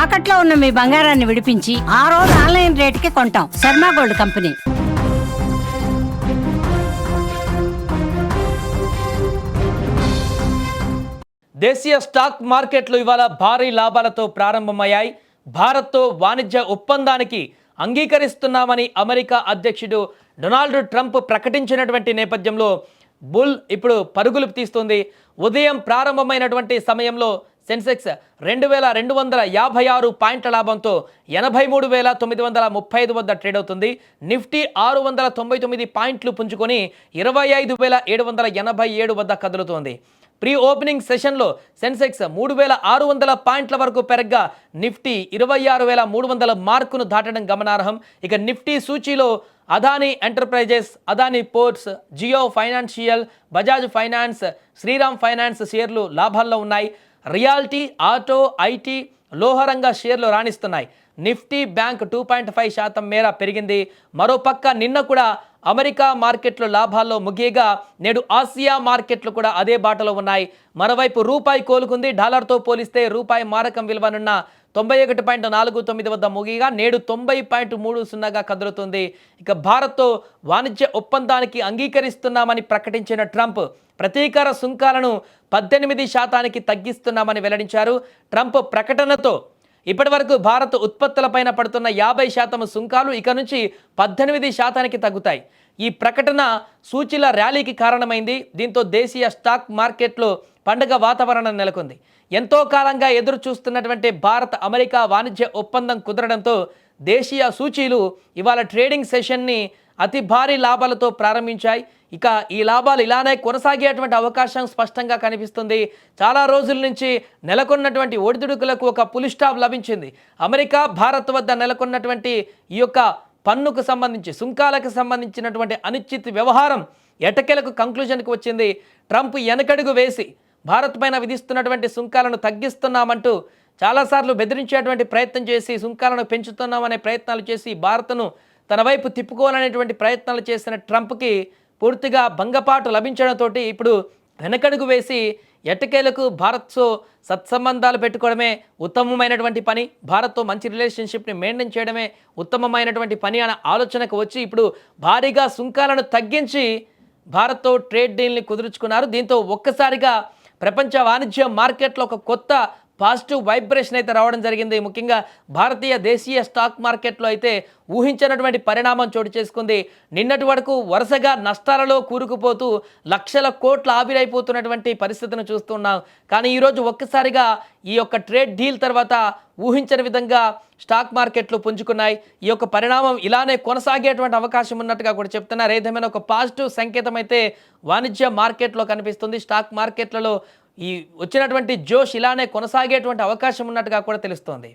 తాకట్లో ఉన్న మీ బంగారాన్ని విడిపించి ఆ రోజు ఆన్లైన్ రేటుకి కొంటాం. Sharma gold company. దేశీయ స్టాక్ మార్కెట్లు ఇవాళ భారీ లాభాలతో ప్రారంభమయ్యాయి. భారత్తో వాణిజ్య ఒప్పందానికి అంగీకరిస్తున్నామని అమెరికా అధ్యక్షుడు డొనాల్డ్ ట్రంప్ ప్రకటించినటువంటి నేపథ్యంలో బుల్ ఇప్పుడు పరుగులు తీస్తుంది. ఉదయం ప్రారంభమైనటువంటి సమయంలో సెన్సెక్స్ 2256 పాయింట్ల లాభంతో 83,935 వద్ద ట్రేడ్ అవుతుంది. నిఫ్టీ 699 పాయింట్లు పుంజుకొని 25,787 వద్ద కదులుతోంది. ప్రీ ఓపెనింగ్ సెషన్లో సెన్సెక్స్ 3,600 పాయింట్ల వరకు పెరగ్గా నిఫ్టీ 26,300 మార్కును దాటడం గమనార్హం. ఇక నిఫ్టీ సూచీలో Adani enterprises, Adani ports, Jio financial, Bajaj finance, Shriram finance షేర్లు లాభాల్లో ఉన్నాయి. రియాలిటీ, ఆటో, ఐటీ, లోహరంగ షేర్లు రాణిస్తున్నాయి. నిఫ్టీ బ్యాంక్ 2.5% మేర పెరిగింది. మరోపక్క నిన్న కూడా అమెరికా మార్కెట్లు లాభాల్లో ముగియగా నేడు ఆసియా మార్కెట్లు కూడా అదే బాటలో ఉన్నాయి. మరోవైపు రూపాయి కోలుకుంది. డాలర్తో పోలిస్తే రూపాయి మారకం విలువనున్న 91.49 వద్ద ముగియగా నేడు 90.30గా కదులుతుంది. ఇక భారత్తో వాణిజ్య ఒప్పందానికి అంగీకరిస్తున్నామని ప్రకటించిన ట్రంప్ ప్రతీకార సుంకాలను 18% తగ్గిస్తున్నామని వెల్లడించారు. ట్రంప్ ప్రకటనతో ఇప్పటివరకు భారత్ ఉత్పత్తులపైన పడుతున్న 50% సుంకాలు ఇక నుంచి 18% తగ్గుతాయి. ఈ ప్రకటన సూచీల ర్యాలీకి కారణమైంది. దీంతో దేశీయ స్టాక్ మార్కెట్లో పండుగ వాతావరణం నెలకొంది. ఎంతో కాలంగా ఎదురు చూస్తున్నటువంటి భారత్ అమెరికా వాణిజ్య ఒప్పందం కుదరడంతో దేశీయ సూచీలు ఇవాళ ట్రేడింగ్ సెషన్ని అతి భారీ లాభాలతో ప్రారంభించాయి. ఇక ఈ లాభాలు ఇలానే కొనసాగేటువంటి అవకాశం స్పష్టంగా కనిపిస్తుంది. చాలా రోజుల నుంచి నెలకొన్నటువంటి ఒడిదుడుకులకు ఒక పులి స్టాప్ లభించింది. అమెరికా భారత్ వద్ద నెలకొన్నటువంటి ఈ యొక్క పన్నుకు సంబంధించి, సుంకాలకు సంబంధించినటువంటి అనిశ్చిత వ్యవహారం ఎటకెలకు కంక్లూజన్కి వచ్చింది. ట్రంప్ వెనకడుగు వేసి భారత్ పైన విధిస్తున్నటువంటి సుంకాలను తగ్గిస్తున్నామంటూ చాలాసార్లు బెదిరించేటువంటి ప్రయత్నం చేసి, సుంకాలను పెంచుతున్నామనే ప్రయత్నాలు చేసి భారత్ను తన వైపు తిప్పుకోవాలనేటువంటి ప్రయత్నాలు చేసిన ట్రంప్కి పూర్తిగా భంగపాటు లభించడంతో ఇప్పుడు వెనకడుగు వేసి ఎట్టకేలకు భారత్తో సత్సంబంధాలు పెట్టుకోవడమే ఉత్తమమైనటువంటి పని, భారత్తో మంచి రిలేషన్షిప్ని మెయింటైన్ చేయడమే ఉత్తమమైనటువంటి పని అనే ఆలోచనకు వచ్చి ఇప్పుడు భారీగా సుంకాలను తగ్గించి భారత్తో ట్రేడ్ డీల్ని కుదుర్చుకున్నారు. దీంతో ఒక్కసారిగా ప్రపంచ వాణిజ్య మార్కెట్లో ఒక కొత్త పాజిటివ్ వైబ్రేషన్ అయితే రావడం జరిగింది. ముఖ్యంగా భారతీయ దేశీయ స్టాక్ మార్కెట్లో అయితే ఊహించినటువంటి పరిణామం చోటు చేసుకుంది. నిన్నటి వరకు వరుసగా నష్టాలలో కూరుకుపోతూ లక్షల కోట్ల ఆవిరైపోతున్నటువంటి పరిస్థితిని చూస్తున్నాం. కానీ ఈరోజు ఒక్కసారిగా ఈ యొక్క ట్రేడ్ డీల్ తర్వాత ఊహించని విధంగా స్టాక్ మార్కెట్లు పుంజుకున్నాయి. ఈ యొక్క పరిణామం ఇలానే కొనసాగేటువంటి అవకాశం ఉన్నట్టుగా కూడా చెప్తున్నారు. ఏదేమైనా ఒక పాజిటివ్ సంకేతం అయితే వాణిజ్య మార్కెట్లో కనిపిస్తుంది. స్టాక్ మార్కెట్లలో ఈ వచ్చినటువంటి జోష్ ఇలానే కొనసాగేటువంటి అవకాశం ఉన్నట్టుగా కూడా తెలుస్తోంది.